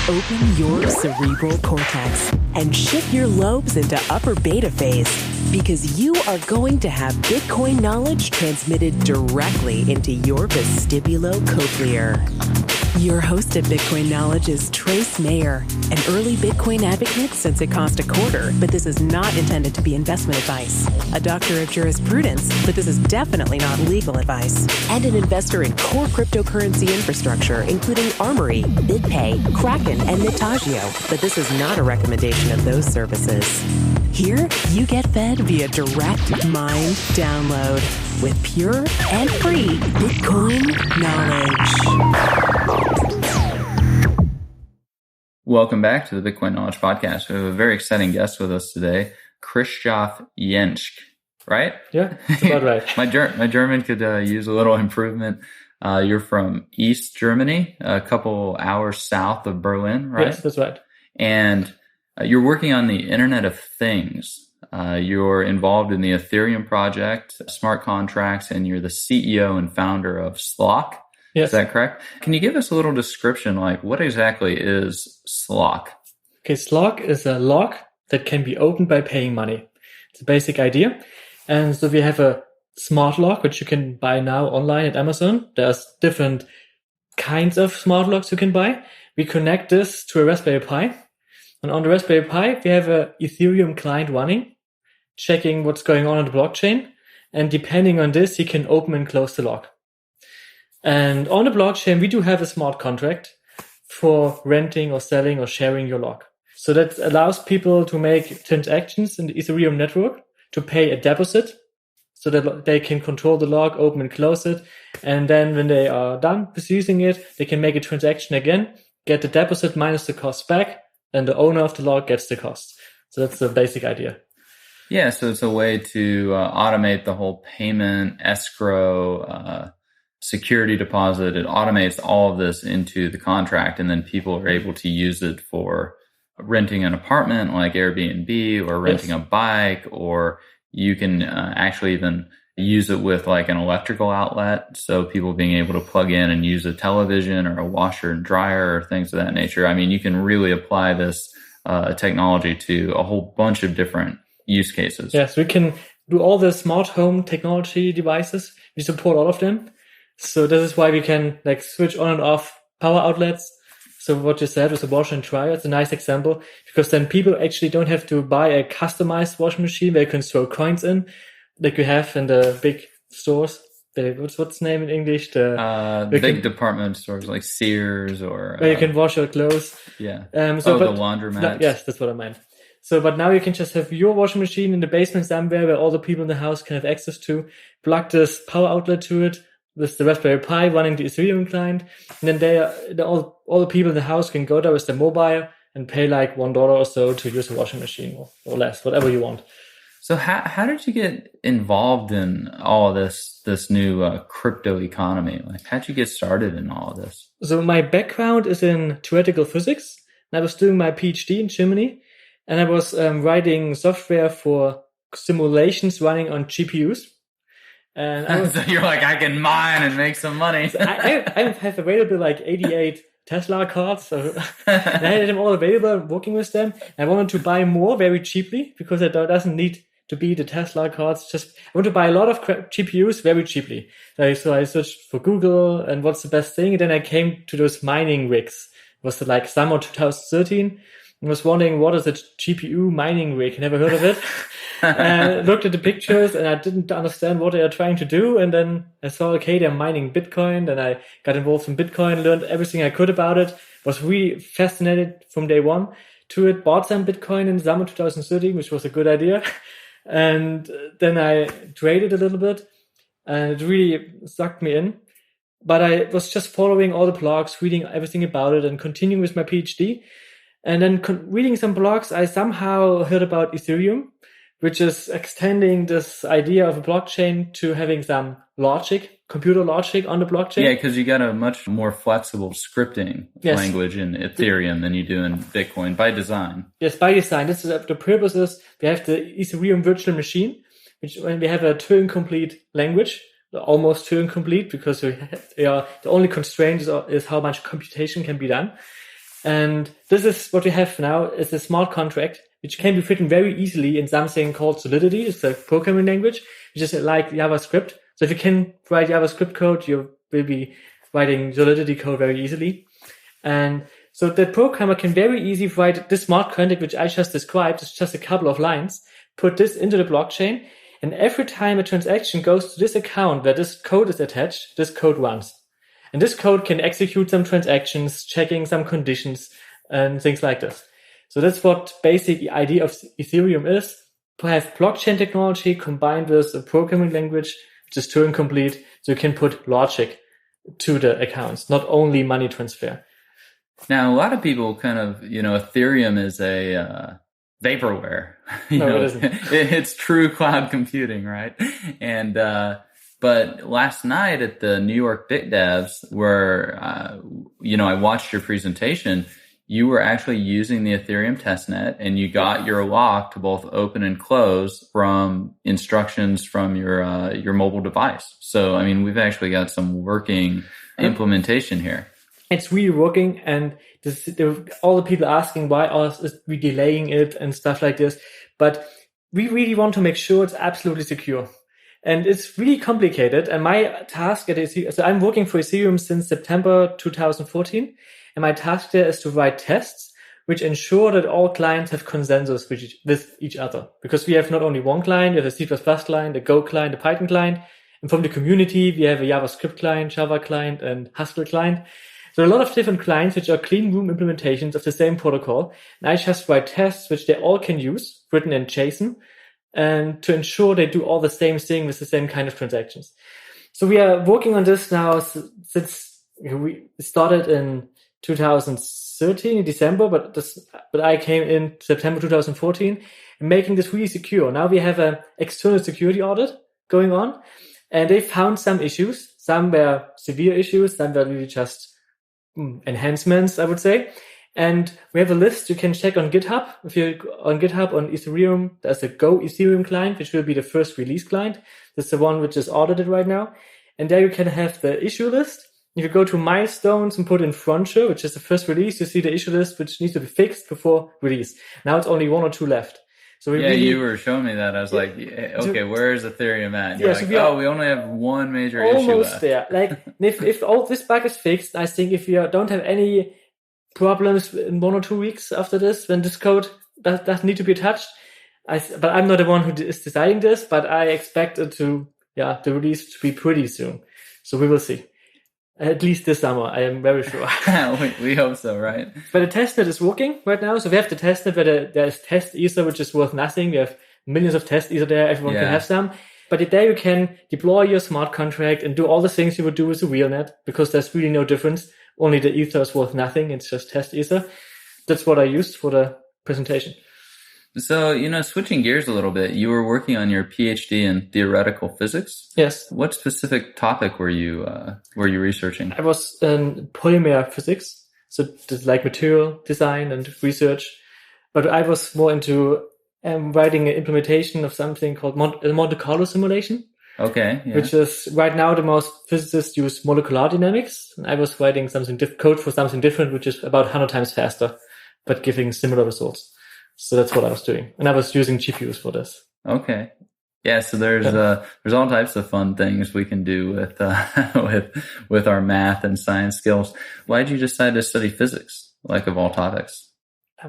Open your cerebral cortex and shift your lobes into upper beta phase, because you are going to have Bitcoin knowledge transmitted directly into your vestibulocochlear. Your host of Bitcoin Knowledge is Trace Mayer, an early Bitcoin advocate since it cost $0.25, but this is not intended to be investment advice. A doctor of jurisprudence, but this is definitely not legal advice. And an investor in core cryptocurrency infrastructure, including Armory, BitPay, Kraken, and Nitagio, but this is not a recommendation of those services. Here, you get fed via direct mind download with pure and free Bitcoin knowledge. Welcome back to the Bitcoin Knowledge Podcast. We have a very exciting guest with us today, Christoph Jentzsch, right? Yeah, that's about right. My German could use a little improvement. You're from East Germany, a couple hours south of Berlin, right? Yes, that's right. And you're working on the Internet of Things. You're involved in the Ethereum project, smart contracts, and you're the CEO and founder of Slock. Yes. Is that correct? Can you give us a little description, like what exactly is Slock? Okay, Slock is a lock that can be opened by paying money. It's a basic idea. And so we have a smart lock, which you can buy now online at Amazon. There's different kinds of smart locks you can buy. We connect this to a Raspberry Pi. And on the Raspberry Pi, we have a Ethereum client running, checking what's going on the blockchain. And depending on this, you can open and close the lock. And on the blockchain, we do have a smart contract for renting or selling or sharing your lock. So that allows people to make transactions in the Ethereum network to pay a deposit so that they can control the lock, open and close it. And then when they are done with using it, they can make a transaction again, get the deposit minus the cost back, and the owner of the lock gets the cost. So that's the basic idea. Yeah, so it's a way to automate the whole payment, escrow, security deposit. It automates all of this into the contract, and then people are able to use it for renting an apartment like Airbnb or renting a bike, or you can actually even use it with like an electrical outlet. So people being able to plug in and use a television or a washer and dryer or things of that nature. I mean, you can really apply this technology to a whole bunch of different use cases. Yes, we can do all the smart home technology devices. We support all of them. So this is why we can like switch on and off power outlets. So what you said with the washer and dryer, it's a nice example, because then people actually don't have to buy a customized washing machine where you can throw coins in, like you have in the big stores. What's the name in English? The big department stores like Sears or where you can wash your clothes. Yeah. The laundromat. Yes, that's what I meant. So, but now you can just have your washing machine in the basement somewhere where all the people in the house can have access to. Plug this power outlet to it with the Raspberry Pi running the Ethereum client, and then all the people in the house can go there with their mobile and pay like $1 or so to use a washing machine or less, whatever you want. So how did you get involved in all of this new crypto economy? Like, how'd you get started in all of this? So my background is in theoretical physics, and I was doing my PhD in Germany, and I was writing software for simulations running on GPUs. And so you're like, I can mine and make some money. So I have available like 88 Tesla cards. So I had them all available, working with them. I wanted to buy more very cheaply because it doesn't need to be the Tesla cards. Just I want to buy a lot of GPUs very cheaply. So I searched for Google and what's the best thing. And then I came to those mining rigs. It was like summer 2013. I was wondering, what is a GPU mining rig? Never heard of it. Looked at the pictures and I didn't understand what they are trying to do. And then I saw, okay, they're mining Bitcoin. Then I got involved in Bitcoin, learned everything I could about it, was really fascinated from day one to it, bought some Bitcoin in summer 2013, which was a good idea. And then I traded a little bit and it really sucked me in. But I was just following all the blogs, reading everything about it and continuing with my PhD. And then reading some blogs, I somehow heard about Ethereum, which is extending this idea of a blockchain to having some logic, computer logic on the blockchain. Yeah, because you got a much more flexible scripting language in Ethereum than you do in Bitcoin by design. Yes, by design. This is the purpose is we have the Ethereum virtual machine, which when we have a Turing-complete language, almost Turing-complete, because the only constraint is how much computation can be done. And this is what we have now is a smart contract, which can be written very easily in something called Solidity. It's a programming language, which is like JavaScript. So if you can write JavaScript code, you will be writing Solidity code very easily. And so the programmer can very easily write this smart contract, which I just described. It's just a couple of lines, put this into the blockchain. And every time a transaction goes to this account where this code is attached, this code runs. And this code can execute some transactions, checking some conditions and things like this. So that's what basic idea of Ethereum is, to have blockchain technology combined with a programming language, which is Turing complete. So you can put logic to the accounts, not only money transfer. Now, a lot of people kind of, Ethereum is a vaporware. It isn't. It's true cloud computing, right? And, but last night at the New York Bit Devs, where, I watched your presentation, you were actually using the Ethereum testnet and you got your lock to both open and close from instructions from your mobile device. So, I mean, we've actually got some working implementation here. It's really working, and all the people asking why is we delaying it and stuff like this. But we really want to make sure it's absolutely secure. And it's really complicated. And my task at Ethereum, so I'm working for Ethereum since September 2014. And my task there is to write tests which ensure that all clients have consensus with each other. Because we have not only one client, we have a C++ client, a Go client, a Python client. And from the community, we have a JavaScript client, Java client, and Haskell client. So a lot of different clients which are clean room implementations of the same protocol. And I just write tests which they all can use, written in JSON, and to ensure they do all the same thing with the same kind of transactions. So we are working on this now since we started in 2013 in December, but I came in September 2014 and making this really secure. Now we have an external security audit going on, and they found some issues. Some were severe issues, some were really just enhancements, I would say. And we have a list you can check on GitHub. If you're on GitHub on Ethereum, there's a Go Ethereum client, which will be the first release client. That's the one which is audited right now. And there you can have the issue list. If you go to milestones and put in Frontier, which is the first release, you see the issue list, which needs to be fixed before release. Now it's only 1 or 2 left. So you were showing me that. I was like, okay, where is Ethereum at? And you're we only have one major issue left. Almost there. Like, if all this bug is fixed, I think if you don't have any problems in 1 or 2 weeks after this, when this code doesn't need to be touched, but I'm not the one who is deciding this, but I expect it the release to be pretty soon. So we will see. At least this summer, I am very sure. We hope so, right? But the testnet is working right now. So we have the testnet where there's test ether, which is worth nothing. We have millions of test ether there. Everyone can have some. But there you can deploy your smart contract and do all the things you would do with the real net, because there's really no difference. Only the ether is worth nothing. It's just test ether. That's what I used for the presentation. So, switching gears a little bit, you were working on your PhD in theoretical physics. Yes. What specific topic were you researching? I was in polymer physics, so like material design and research. But I was more into writing an implementation of something called Monte Carlo simulation. Okay. Yeah. Which is right now the most physicists use molecular dynamics. And I was writing code for something different, which is about 100 times faster, but giving similar results. So that's what I was doing. And I was using GPUs for this. Okay. Yeah. So there's all types of fun things we can do with our math and science skills. Why did you decide to study physics, like of all topics?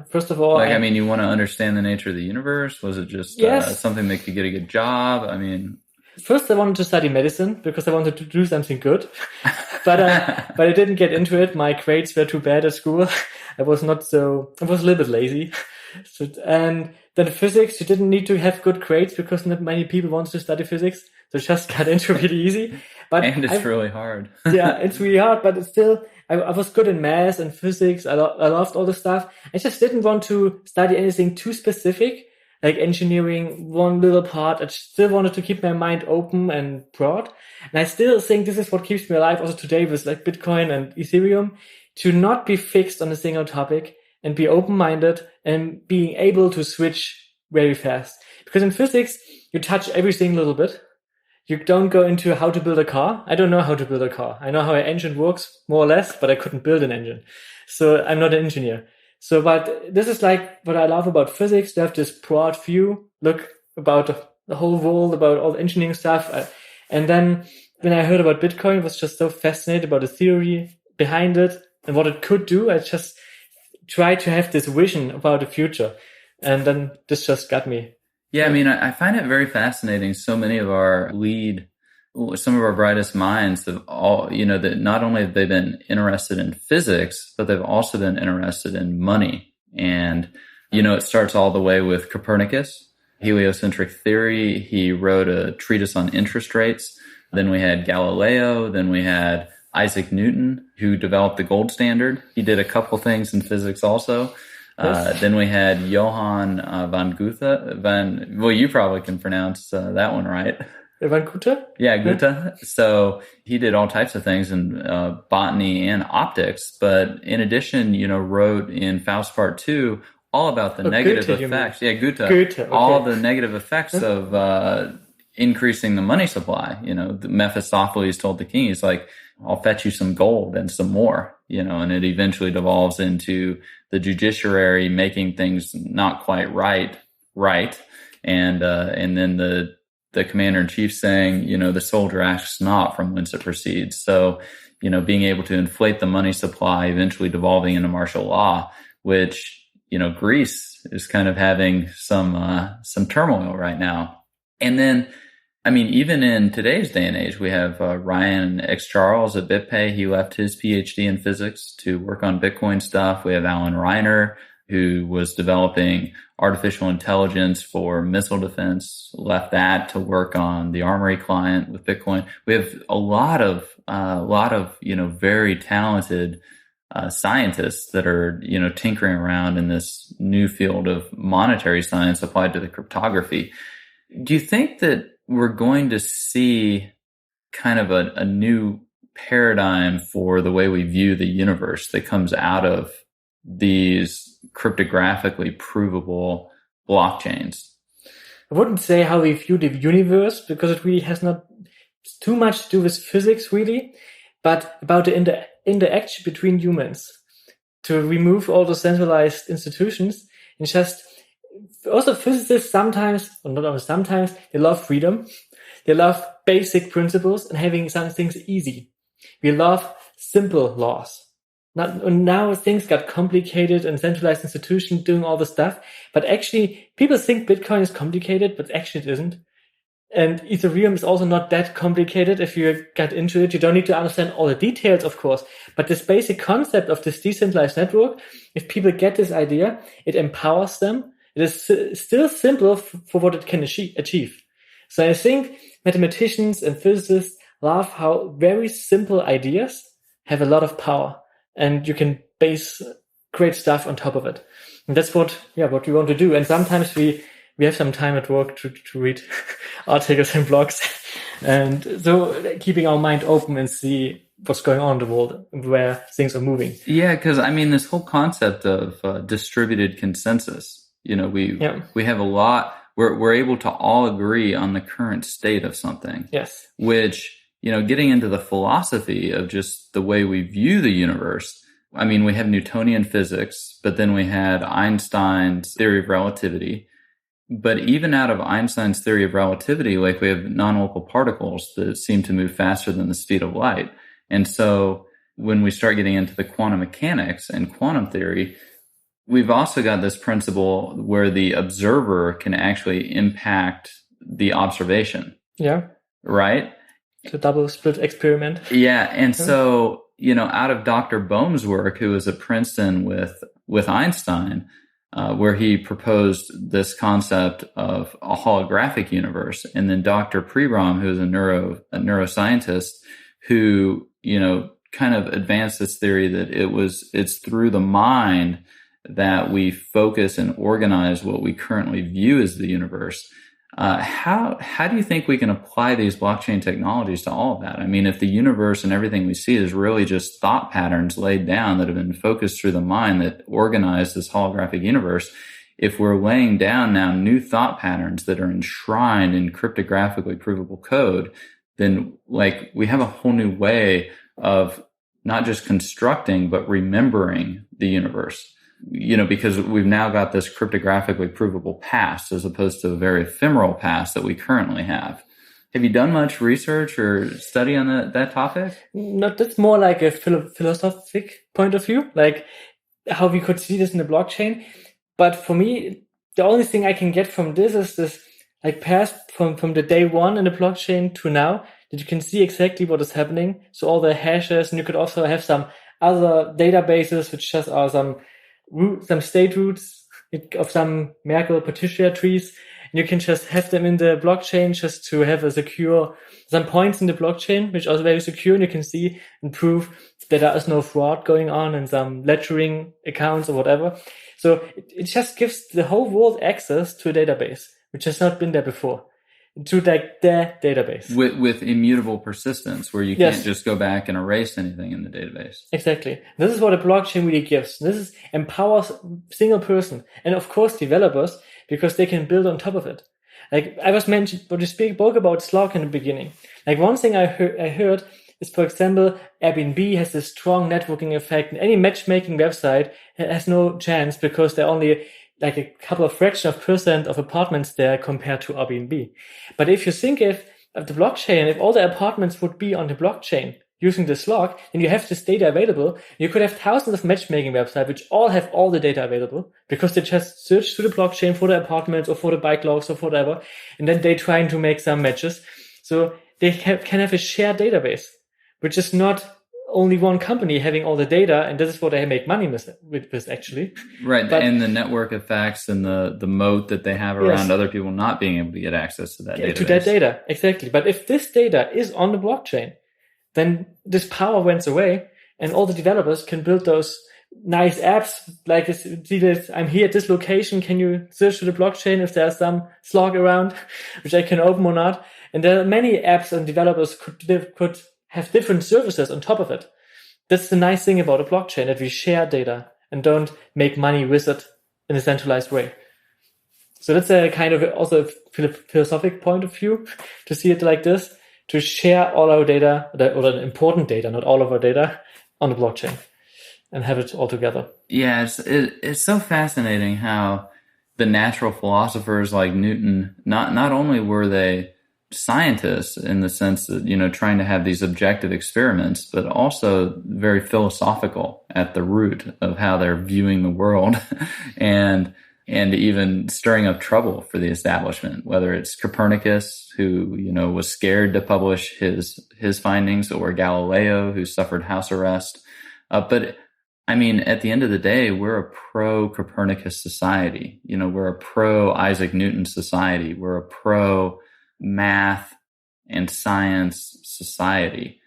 First of all, you want to understand the nature of the universe? Was it just something that could get a good job? I mean, first I wanted to study medicine because I wanted to do something good, but I didn't get into it. My grades were too bad at school. I was a little bit lazy. So, and then physics, you didn't need to have good grades because not many people wanted to study physics. So just got into really easy. And it's really hard. Yeah, it's really hard, but it's still, I was good in math and physics. I loved all the stuff. I just didn't want to study anything too specific, like engineering, one little part. I still wanted to keep my mind open and broad. And I still think this is what keeps me alive also today with like Bitcoin and Ethereum, to not be fixed on a single topic and be open-minded and being able to switch very fast. Because in physics, you touch everything a little bit. You don't go into how to build a car. I don't know how to build a car. I know how an engine works, more or less, but I couldn't build an engine. So I'm not an engineer. So, but this is like what I love about physics. They have this broad view, look about the whole world, about all the engineering stuff. And then when I heard about Bitcoin, I was just so fascinated about the theory behind it and what it could do. I just tried to have this vision about the future. And then this just got me. Yeah, I mean, I find it very fascinating. So many of some of our brightest minds have all, that not only have they been interested in physics, but they've also been interested in money. And, it starts all the way with Copernicus, heliocentric theory. He wrote a treatise on interest rates. Then we had Galileo. Then we had Isaac Newton, who developed the gold standard. He did a couple things in physics also. Then we had Johann van Goethe. Well, you probably can pronounce that one right. Van Goethe? Yeah, Goethe. So he did all types of things in botany and optics. But in addition, wrote in Faust Part 2 all about the negative effects. Yeah, Goethe. Okay. All the negative effects of increasing the money supply. Mephistopheles told the king, he's like, I'll fetch you some gold and some more, and it eventually devolves into the judiciary making things not quite right. And then the commander-in-chief saying, the soldier asks not from whence it proceeds. So, being able to inflate the money supply, eventually devolving into martial law, which, Greece is kind of having some turmoil right now. And then, even in today's day and age, we have Ryan X. Charles at BitPay. He left his PhD in physics to work on Bitcoin stuff. We have Alan Reiner, who was developing artificial intelligence for missile defense, left that to work on the Armory client with Bitcoin. We have a lot of very talented scientists that are tinkering around in this new field of monetary science applied to the cryptography. Do you think that we're going to see kind of a new paradigm for the way we view the universe that comes out of these cryptographically provable blockchains? I wouldn't say how we view the universe, because it really has not too much to do with physics, really, but about the interaction between humans, to remove all the centralized institutions and just also physicists sometimes, or not always sometimes, they love freedom. They love basic principles and having some things easy. We love simple laws. Now things got complicated and centralized institutions doing all the stuff. But actually, people think Bitcoin is complicated, but actually it isn't. And Ethereum is also not that complicated if you get into it. You don't need to understand all the details, of course. But this basic concept of this decentralized network, if people get this idea, it empowers them. It is still simple for what it can achieve. So I think mathematicians and physicists love how very simple ideas have a lot of power, and you can base great stuff on top of it. And that's what we want to do. And sometimes we have some time at work to read articles and blogs. And so keeping our mind open and see what's going on in the world, where things are moving. Yeah, because this whole concept of distributed consensus, we have a lot, we're able to all agree on the current state of something. Yes. Which, getting into the philosophy of just the way we view the universe, we have Newtonian physics, but then we had Einstein's theory of relativity. But even out of Einstein's theory of relativity, like we have non-local particles that seem to move faster than the speed of light. And so when we start getting into the quantum mechanics and quantum theory, we've also got this principle where the observer can actually impact the observation. Yeah. Right? It's a double split experiment. Yeah. And so, out of Dr. Bohm's work, who was at Princeton with Einstein, where he proposed this concept of a holographic universe. And then Dr. Pribram, who is a neuroscientist, who, kind of advanced this theory that it's through the mind that we focus and organize what we currently view as the universe. How do you think we can apply these blockchain technologies to all of that? If the universe and everything we see is really just thought patterns laid down that have been focused through the mind that organize this holographic universe, if we're laying down now new thought patterns that are enshrined in cryptographically provable code, then we have a whole new way of not just constructing, but remembering the universe. Because we've now got this cryptographically provable past as opposed to a very ephemeral past that we currently have. Have you done much research or study on that topic? No, that's more like a philosophic point of view, like how we could see this in the blockchain. But for me, the only thing I can get from this is this like past from the day one in the blockchain to now, that you can see exactly what is happening. So all the hashes, and you could also have some other databases which just are some state roots of some Merkle Patricia trees. And you can just have them in the blockchain just to have a secure, some points in the blockchain, which are very secure, and you can see and prove that there is no fraud going on in some ledgering accounts or whatever. So it just gives the whole world access to a database, which has not been there before, to like their database. With immutable persistence, where you can't just go back and erase anything in the database. Exactly. This is what a blockchain really gives. This empowers single person and of course developers, because they can build on top of it. Like I was mentioned, when you spoke about Slockit in the beginning. Like one thing I heard is, for example, Airbnb has this strong networking effect, and any matchmaking website has no chance because they're only like a couple of fraction of % of apartments there compared to Airbnb. But if you think of the blockchain, if all the apartments would be on the blockchain using the Slock, then you have this data available. You could have thousands of matchmaking websites which all have all the data available because they just search through the blockchain for the apartments or for the bike logs or whatever, and then they're trying to make some matches. So they can have a shared database, which is not only one company having all the data, and this is what they make money with actually. Right, but, and the network effects and the moat that they have around other people not being able to get access to that database. To that data, exactly. But if this data is on the blockchain, then this power went away, and all the developers can build those nice apps, like see this, I'm here at this location, can you search through the blockchain if there's some slog around, which I can open or not. And there are many apps, and developers could have different services on top of it. That's the nice thing about a blockchain, that we share data and don't make money with it in a centralized way. So that's a kind of also a philosophic point of view to see it like this, to share all our data, or the important data, not all of our data, on the blockchain and have it all together. Yeah, it's so fascinating how the natural philosophers like Newton, not only were they scientists in the sense that, trying to have these objective experiments, but also very philosophical at the root of how they're viewing the world and even stirring up trouble for the establishment, whether it's Copernicus, who, was scared to publish his findings, or Galileo, who suffered house arrest. But I mean, at the end of the day, we're a pro-Copernicus society. We're a pro-Isaac Newton society. We're a pro-math and science society.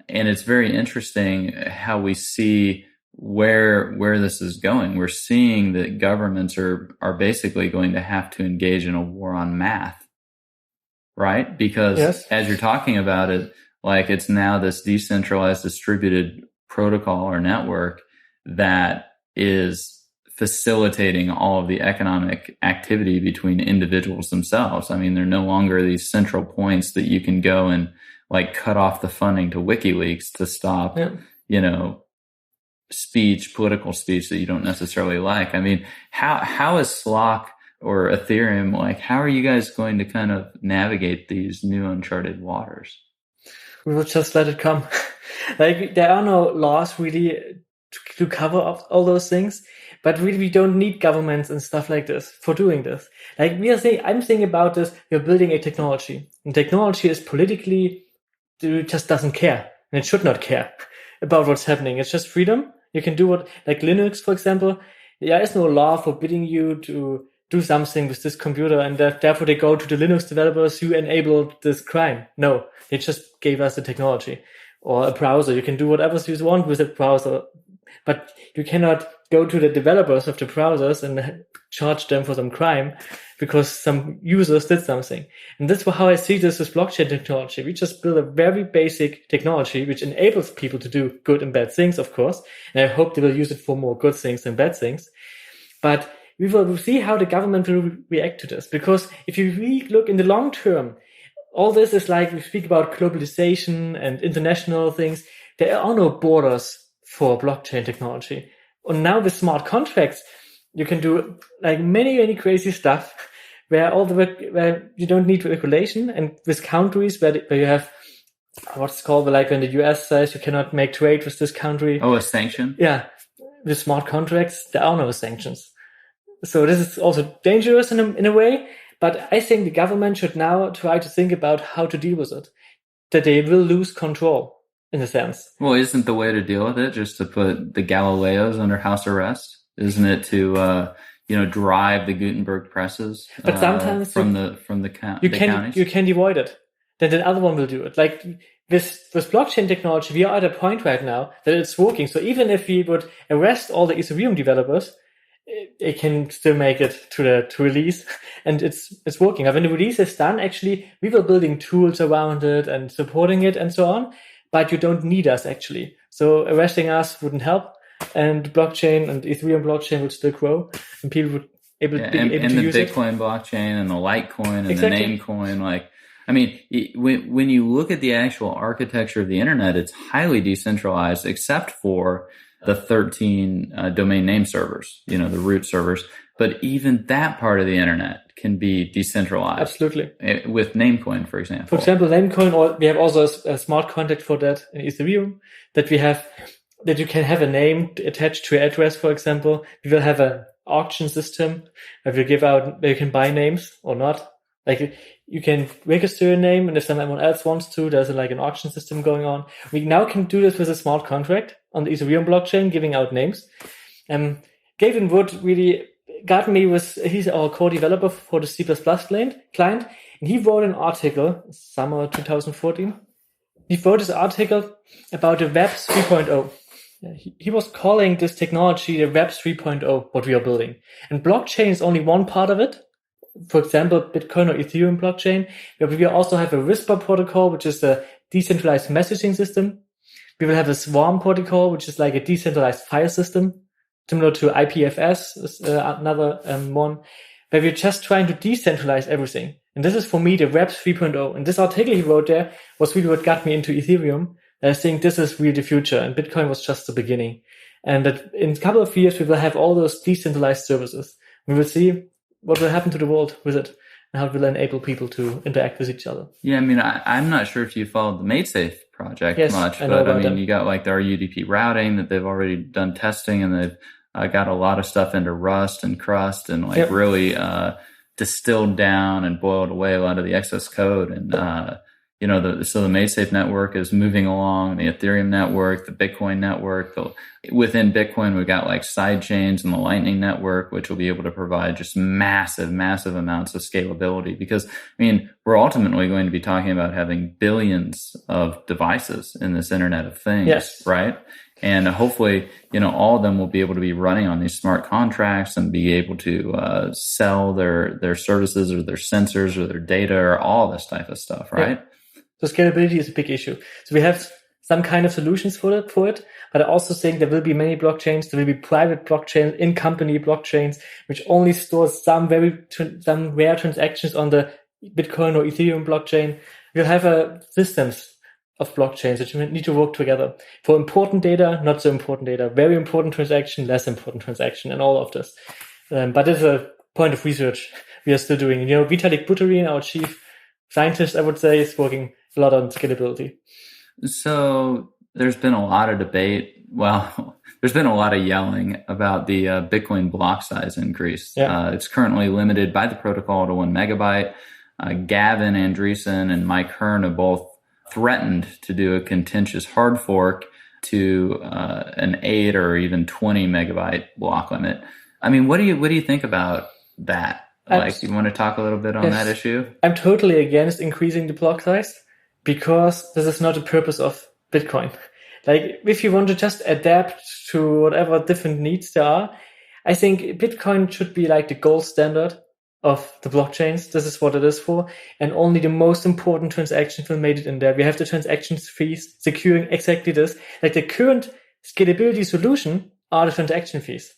And it's very interesting how we see where this is going. We're seeing that governments are basically going to have to engage in a war on math, right? Because as you're talking about it, like it's now this decentralized distributed protocol or network that is facilitating all of the economic activity between individuals themselves. I mean, they're no longer these central points that you can go and like cut off the funding to WikiLeaks to stop, political speech that you don't necessarily like. I mean, how is Slock or Ethereum, like, how are you guys going to kind of navigate these new uncharted waters? We will just let it come. Like, there are no laws really to cover up all those things, but really we don't need governments and stuff like this for doing this. Like I'm thinking about this, we're building a technology, and technology is politically, it just doesn't care, and it should not care about what's happening. It's just freedom. You can do what, like Linux, for example, there is no law forbidding you to do something with this computer, and therefore they go to the Linux developers who enabled this crime. No, they just gave us the technology. Or a browser. You can do whatever you want with a browser, but you cannot go to the developers of the browsers and charge them for some crime because some users did something. And that's how I see this with blockchain technology. We just build a very basic technology which enables people to do good and bad things, of course. And I hope they will use it for more good things than bad things. But we will see how the government will react to this. Because if you really look in the long term, all this is like, we speak about globalization and international things. there are no borders for blockchain technology. And now with smart contracts, you can do like many crazy stuff where you don't need regulation, and with countries where you have what's called like when the US says you cannot make trade with this country. Oh, a sanction? Yeah. With smart contracts, there are no sanctions. So this is also dangerous in a way, but I think the government should now try to think about how to deal with it, that they will lose control in a sense. Well, isn't the way to deal with it just to put the Galileos under house arrest? Isn't it to, drive the Gutenberg presses but sometimes from the counties? You can avoid it. Then the other one will do it. Like with blockchain technology, we are at a point right now that it's working. So even if we would arrest all the Ethereum developers, it can still make it to release, and it's working. When the release is done, actually, we were building tools around it and supporting it and so on, but you don't need us actually. So arresting us wouldn't help, and blockchain and Ethereum blockchain would still grow, and people would be able to use it. And the Bitcoin blockchain and the Litecoin and exactly. the Namecoin, when you look at the actual architecture of the internet, it's highly decentralized except for the 13 domain name servers, the root servers. But even that part of the internet can be decentralized. Absolutely. With Namecoin, for example. For example, Namecoin, or we have also a smart contract for that in Ethereum, that you can have a name attached to your address, for example. We will have an auction system where you can buy names or not. Like you can register a name, and if someone else wants to, there's like an auction system going on. We now can do this with a smart contract on the Ethereum blockchain, giving out names. Gavin Wood really got me he's our core developer for the C++ client, and he wrote an article, summer 2014. He wrote this article about the Web 3.0. He was calling this technology the Web 3.0, what we are building. And blockchain is only one part of it. For example, Bitcoin or Ethereum blockchain. We also have a Whisper protocol, which is a decentralized messaging system. We will have a Swarm protocol, which is like a decentralized file system, similar to IPFS, is another one, where we're just trying to decentralize everything. And this is for me the Web 3.0. And this article he wrote there was really what got me into Ethereum. And I think this is really the future, and Bitcoin was just the beginning. And that in a couple of years, we will have all those decentralized services. We will see what will happen to the world with it, and how it will enable people to interact with each other. Yeah, I'm not sure if you followed the MateSafe project much, but you got like the RUDP routing that they've already done testing, and they've got a lot of stuff into Rust and Crust, and really distilled down and boiled away a lot of the excess code. And so the MateSafe network is moving along, the Ethereum network, the Bitcoin network. Within Bitcoin, we've got like side chains and the Lightning network, which will be able to provide just massive amounts of scalability. Because, we're ultimately going to be talking about having billions of devices in this Internet of Things, yes. Right? And hopefully, all of them will be able to be running on these smart contracts and be able to sell their services or their sensors or their data or all this type of stuff, right? Yeah. So scalability is a big issue. So we have some kind of solutions for it, but I also think there will be many blockchains. There will be private blockchains, in-company blockchains, which only stores some rare transactions on the Bitcoin or Ethereum blockchain. We'll have systems of blockchains that need to work together for important data, not so important data, very important transaction, less important transaction, and all of this. But it's a point of research we are still doing. Vitalik Buterin, our chief scientist, I would say, is working a lot on scalability. So there's been a lot of debate. Well, there's been a lot of yelling about the Bitcoin block size increase. Yeah. It's currently limited by the protocol to 1 megabyte. Gavin Andreessen and Mike Hearn have both threatened to do a contentious hard fork to an 8 or even 20 megabyte block limit. What do you think about that? You want to talk a little bit on that issue? I'm totally against increasing the block size, because this is not the purpose of Bitcoin. Like, if you want to just adapt to whatever different needs there are, I think Bitcoin should be like the gold standard of the blockchains. This is what it is for. And only the most important transactions will make it in there. We have the transactions fees securing exactly this. Like, the current scalability solution are the transaction fees.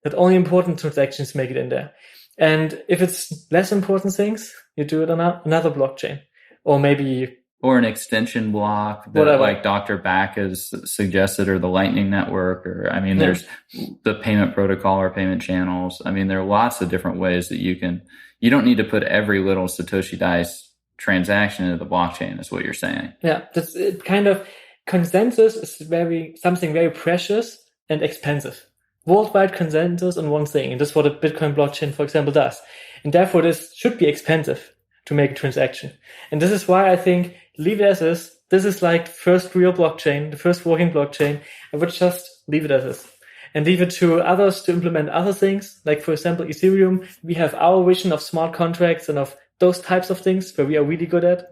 That only important transactions make it in there. And if it's less important things, you do it on another blockchain. Or maybe Or an extension block that like Dr. Back has suggested, or the Lightning Network, or there's the payment protocol or payment channels. There are lots of different ways that you don't need to put every little Satoshi Dice transaction into the blockchain, is what you're saying. Yeah, that's it. Kind of consensus is something very precious and expensive. Worldwide consensus on one thing. And that's what a Bitcoin blockchain, for example, does. And therefore, this should be expensive to make a transaction. And this is why I think leave it as is. This is like the first real blockchain, the first working blockchain. I would just leave it as is and leave it to others to implement other things. Like, for example, Ethereum, we have our vision of smart contracts and of those types of things where we are really good at.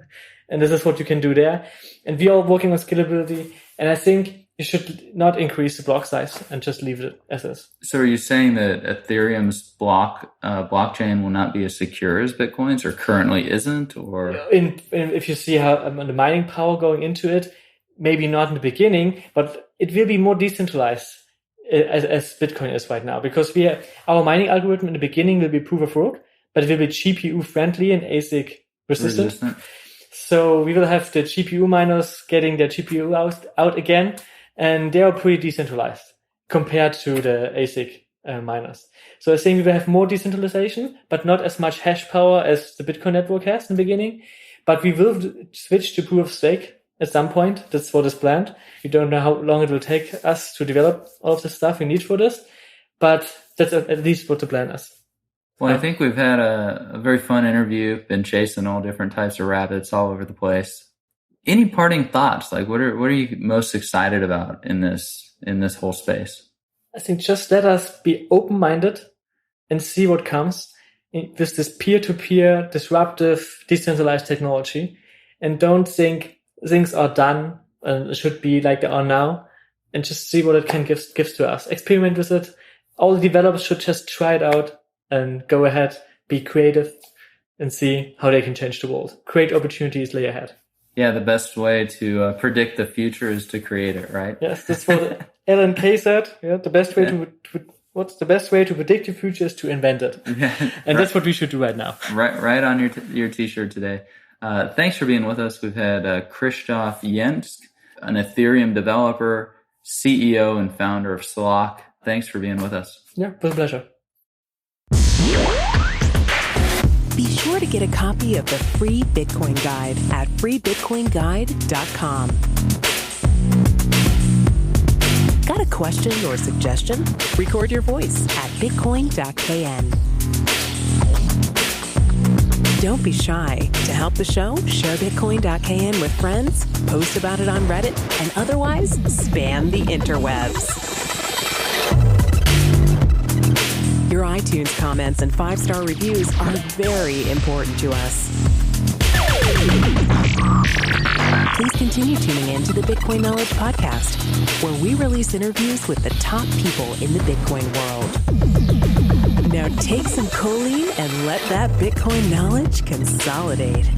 And this is what you can do there. And we are working on scalability. And I think you should not increase the block size and just leave it as is. So are you saying that Ethereum's blockchain will not be as secure as Bitcoin's, or currently isn't? Or if you see how the mining power going into it, maybe not in the beginning, but it will be more decentralized as Bitcoin is right now, because our mining algorithm in the beginning will be proof of work, but it will be GPU friendly and ASIC resistant. So we will have the GPU miners getting their GPU out again. And they are pretty decentralized compared to the ASIC miners. So I think we will have more decentralization, but not as much hash power as the Bitcoin network has in the beginning. But we will switch to proof of stake at some point. That's what is planned. We don't know how long it will take us to develop all of the stuff we need for this, but that's at least what the plan is. Well, I think we've had a very fun interview, been chasing all different types of rabbits all over the place. Any parting thoughts? Like, what are you most excited about in this whole space? I think just let us be open-minded and see what comes with this peer-to-peer, disruptive, decentralized technology, and don't think things are done and should be like they are now, and just see what it can give to us. Experiment with it. All the developers should just try it out and go ahead, be creative, and see how they can change the world. Create opportunities lay ahead. Yeah, the best way to predict the future is to create it, right? Yes, that's what Alan Kay said. Yeah, the best way the best way to predict the future is to invent it. Yeah, and that's what we should do right now. Right on your t-shirt today. Thanks for being with us. We've had Christoph Jentzsch, an Ethereum developer, CEO and founder of Slock. Thanks for being with us. Yeah, it was a pleasure. Be sure to get a copy of the free Bitcoin Guide at freebitcoinguide.com. Got a question or suggestion? Record your voice at bitcoin.kn. Don't be shy. To help the show, share bitcoin.kn with friends, post about it on Reddit, and otherwise spam the interwebs. Your iTunes comments and 5-star reviews are very important to us. Please continue tuning in to the Bitcoin Knowledge Podcast, where we release interviews with the top people in the Bitcoin world. Now take some choline and let that Bitcoin knowledge consolidate.